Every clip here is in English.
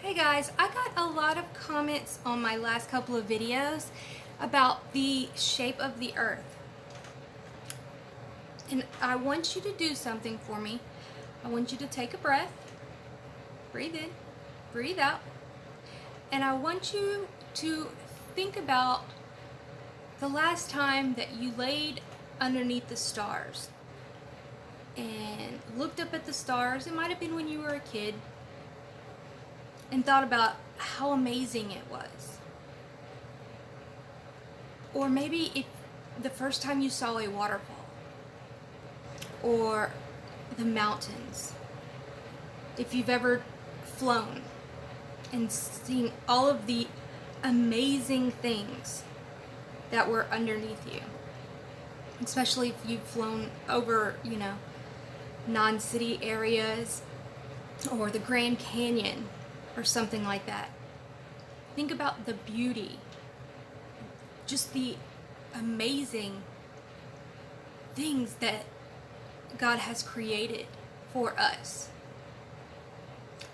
Hey guys, I got a lot of comments on my last couple of videos about the shape of the earth. And I want you to do something for me. I want you to take a breath, breathe in, breathe out, and I want you to think about the last time that you laid underneath the stars and looked up at the stars. It might have been when you were a kid, and thought about how amazing it was. Or maybe if the first time you saw a waterfall or the mountains, if you've ever flown and seen all of the amazing things that were underneath you, especially if you've flown over, non-city areas or the Grand Canyon or something like that. Think about the beauty, just the amazing things that God has created for us,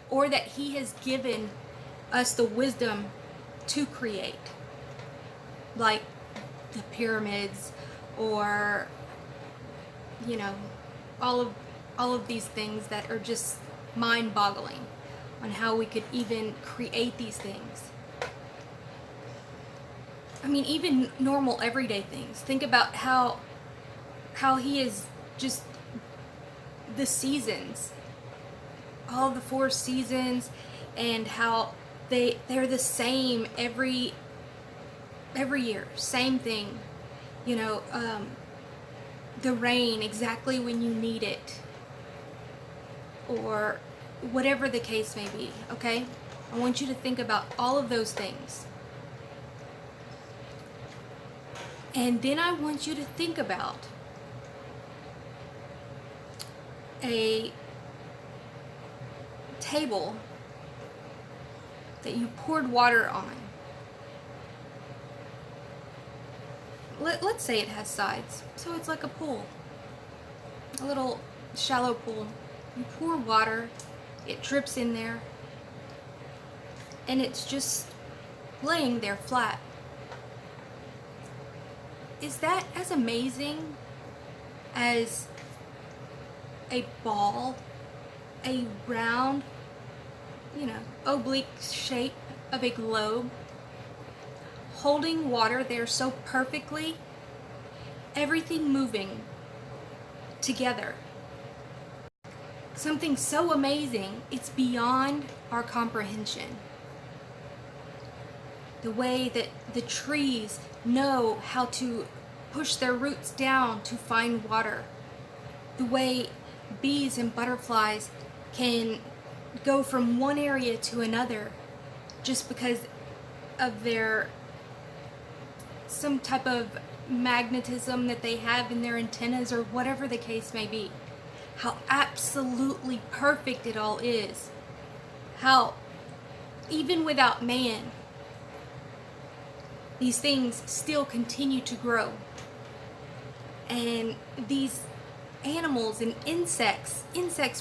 or that He has given us the wisdom to create, like the pyramids, or all of these things that are just mind-boggling on how we could even create these things. I mean, even normal everyday things. Think about how He is just the seasons, all the 4 seasons, and how they're the same every year, same thing. The rain exactly when you need it, or whatever the case may be. Okay, I want you to think about all of those things, and then I want you to think about a table that you poured water on. Let's say it has sides, so it's like a pool, a little shallow pool. You pour water, it drips in there, and it's just laying there flat. Is that as amazing as a ball, a round, oblique shape of a globe, holding water there so perfectly, everything moving together? Something so amazing, it's beyond our comprehension. The way that the trees know how to push their roots down to find water. The way bees and butterflies can go from one area to another just because of their some type of magnetism that they have in their antennas, or whatever the case may be. How absolutely perfect it all is. How even without man, these things still continue to grow. And these animals and insects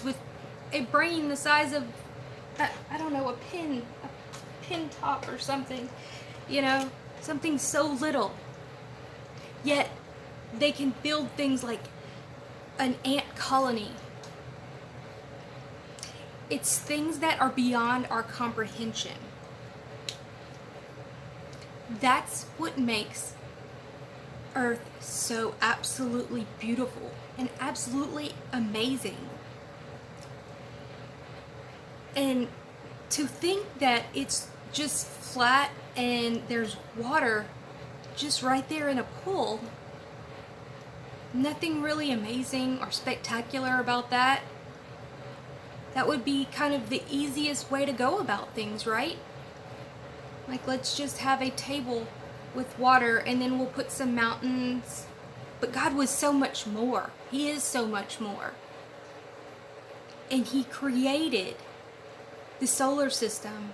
with a brain the size of, I don't know, a pin top or something, something so little. Yet they can build things like an ant colony. It's things that are beyond our comprehension. That's what makes Earth so absolutely beautiful and absolutely amazing. And to think that it's just flat and there's water just right there in a pool, nothing really amazing or spectacular about that. That would be kind of the easiest way to go about things, right? Like, let's just have a table with water and then we'll put some mountains. But God was so much more. He is so much more. And He created the solar system,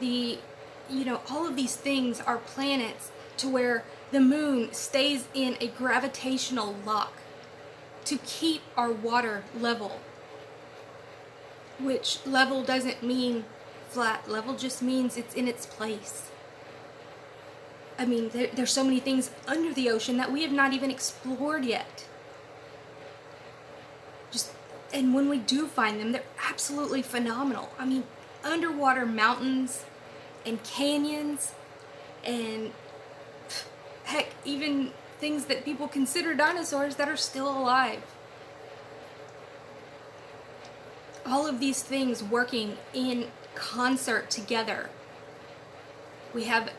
all of these things are planets, to where the moon stays in a gravitational lock to keep our water level. Which level doesn't mean flat. Level just means it's in its place. I mean, there's so many things under the ocean that we have not even explored yet. And when we do find them, they're absolutely phenomenal. I mean, underwater mountains and canyons and heck, even things that people consider dinosaurs that are still alive. All of these things working in concert together. We have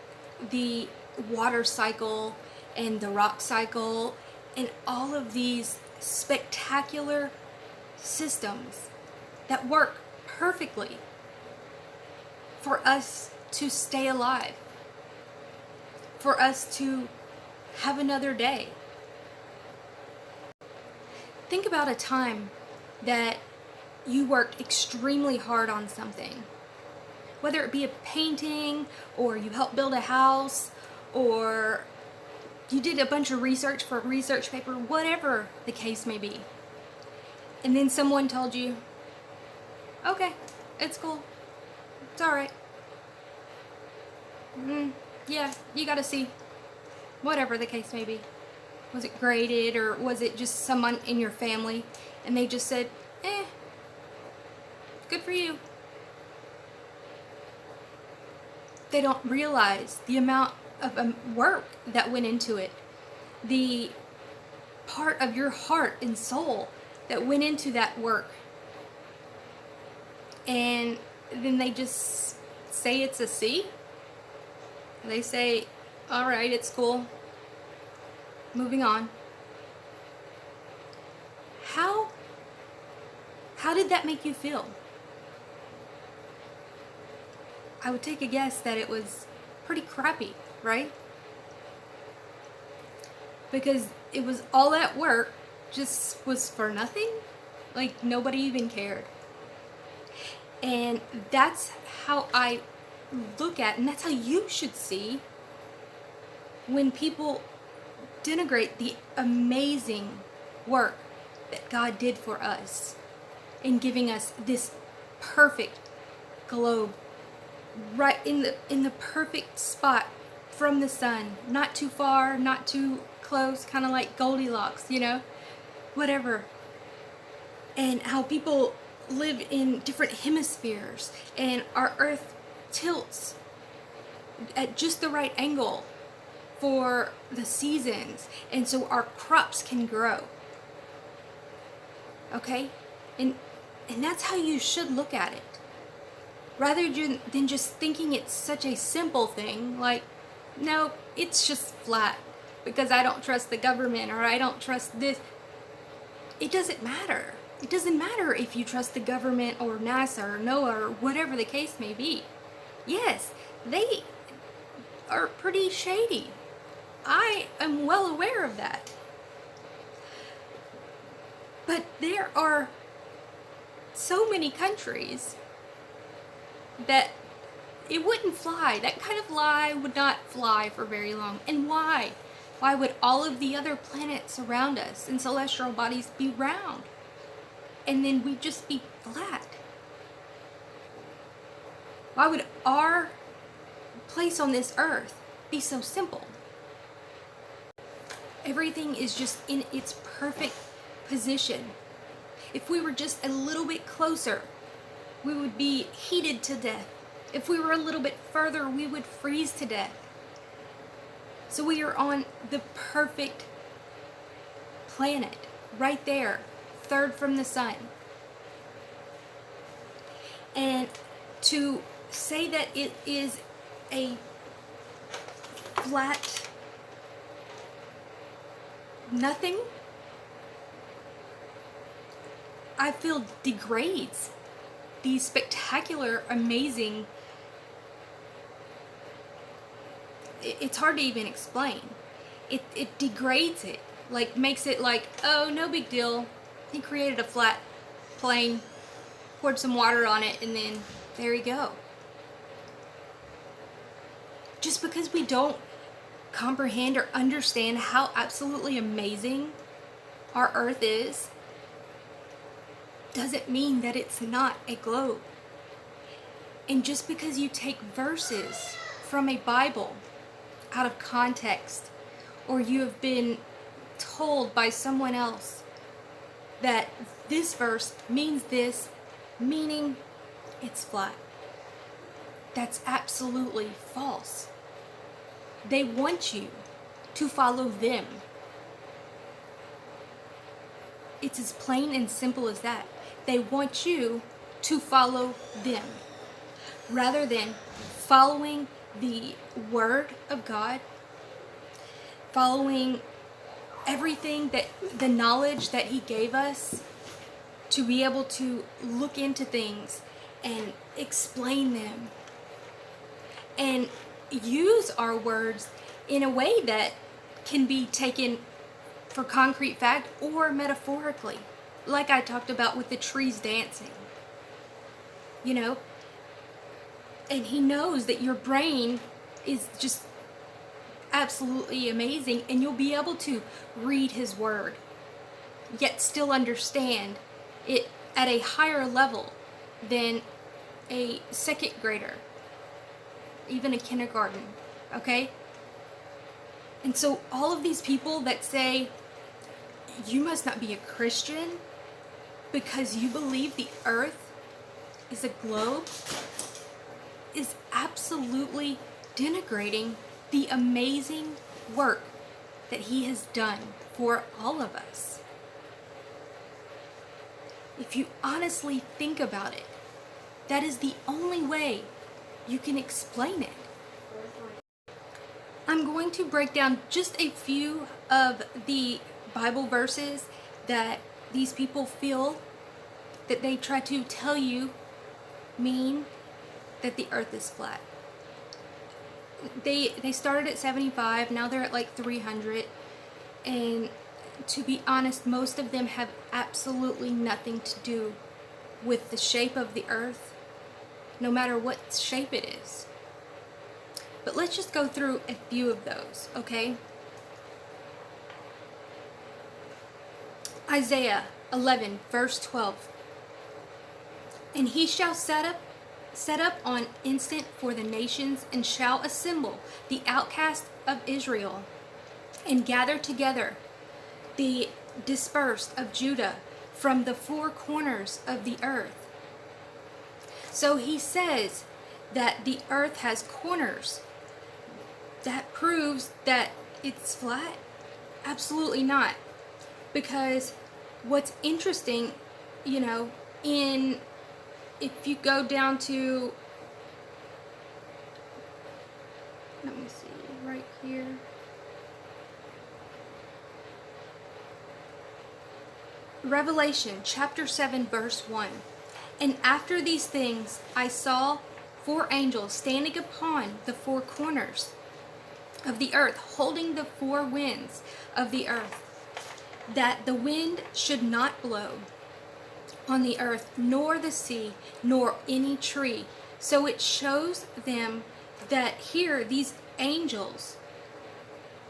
the water cycle and the rock cycle and all of these spectacular systems that work perfectly for us to stay alive, for us to have another day. Think about a time that you worked extremely hard on something, whether it be a painting or you helped build a house or you did a bunch of research for a research paper, whatever the case may be. And then someone told you, okay, it's cool, it's alright. Yeah, you gotta see. Whatever the case may be. Was it graded or was it just someone in your family and they just said, good for you. They don't realize the amount of work that went into it. The part of your heart and soul that went into that work. And then they just say it's a C. They say, all right, it's cool. Moving on. How did that make you feel? I would take a guess that it was pretty crappy, right? Because it was all that work just was for nothing. Like nobody even cared. And that's how I look at, and that's how you should see when people denigrate the amazing work that God did for us in giving us this perfect globe right in the perfect spot from the sun, not too far, not too close, kind of like Goldilocks, whatever. And how people live in different hemispheres and our earth tilts at just the right angle for the seasons, and so our crops can grow. Okay? And that's how you should look at it. Rather than just thinking it's such a simple thing, like, no, it's just flat because I don't trust the government or I don't trust this. It doesn't matter. It doesn't matter if you trust the government or NASA or NOAA or whatever the case may be. Yes, they are pretty shady. I am well aware of that. But there are so many countries that it wouldn't fly. That kind of lie would not fly for very long. And why? Why would all of the other planets around us and celestial bodies be round? And then we'd just be flat? Why would our place on this earth be so simple? Everything is just in its perfect position. If we were just a little bit closer, we would be heated to death. If we were a little bit further, we would freeze to death. So we are on the perfect planet, right there, third from the sun. And to say that it is a flat nothing, I feel degrades the spectacular, amazing, it's hard to even explain. It degrades it, like makes it like, oh, no big deal. He created a flat plane, poured some water on it, and then there you go. Just because we don't comprehend or understand how absolutely amazing our Earth is, doesn't mean that it's not a globe. And just because you take verses from a Bible out of context, or you have been told by someone else that this verse means this, meaning it's flat. That's absolutely false. They want you to follow them. It's as plain and simple as that. They want you to follow them rather than following the Word of God, following everything that the knowledge that He gave us to be able to look into things and explain them and use our words in a way that can be taken for concrete fact or metaphorically, like I talked about with the trees dancing, you know. And He knows that your brain is just absolutely amazing, and you'll be able to read His Word yet still understand it at a higher level than a second grader, even a kindergarten, okay? And so all of these people that say, you must not be a Christian because you believe the earth is a globe, is absolutely denigrating the amazing work that He has done for all of us. If you honestly think about it, that is the only way you can explain it. I'm going to break down just a few of the Bible verses that these people feel that they try to tell you mean that the earth is flat. They started at 75, now they're at like 300, and to be honest, most of them have absolutely nothing to do with the shape of the earth, no matter what shape it is. But let's just go through a few of those, okay? Isaiah 11, verse 12. And He shall set up on instant for the nations, and shall assemble the outcast of Israel, and gather together the dispersed of Judah from the four corners of the earth. So He says that the earth has corners. That proves that it's flat? Absolutely not. Because what's interesting, you know, if you go down to, let me see, right here. Revelation chapter 7, verse 1. And after these things I saw four angels standing upon the four corners of the earth, holding the four winds of the earth, that the wind should not blow on the earth, nor the sea, nor any tree. So it shows them that here these angels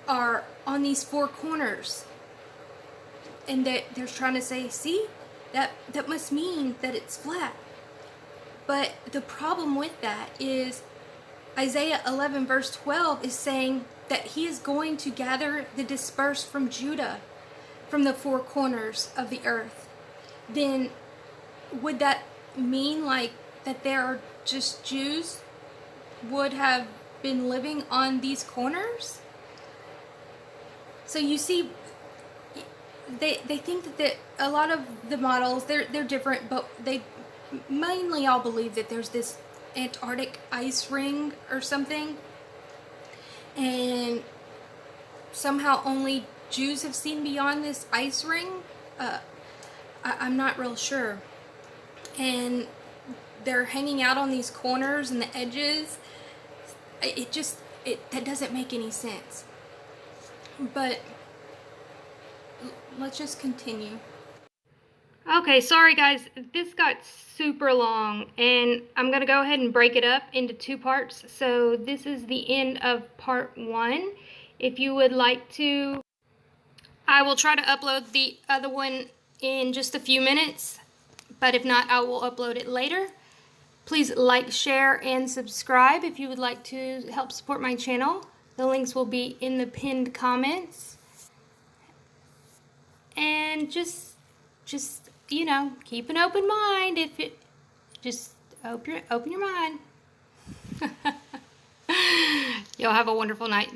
are on these four corners, and that they're trying to say, see, that must mean that it's flat. But the problem with that is Isaiah 11 verse 12 is saying that He is going to gather the dispersed from Judah, from the four corners of the earth. Then would that mean like that there are just Jews would have been living on these corners? So you see, they think that a lot of the models, they're different, but they mainly all believe that there's this Antarctic ice ring or something, and somehow only Jews have seen beyond this ice ring. I'm not real sure. And they're hanging out on these corners and the edges. That doesn't make any sense. But let's just continue. Okay, sorry guys, this got super long, and I'm going to go ahead and break it up into two parts. So this is the end of part 1. If you would like to, I will try to upload the other one in just a few minutes, but if not, I will upload it later. Please like, share, and subscribe if you would like to help support my channel. The links will be in the pinned comments. And just you know, keep an open mind. If it just open your mind. Y'all have a wonderful night.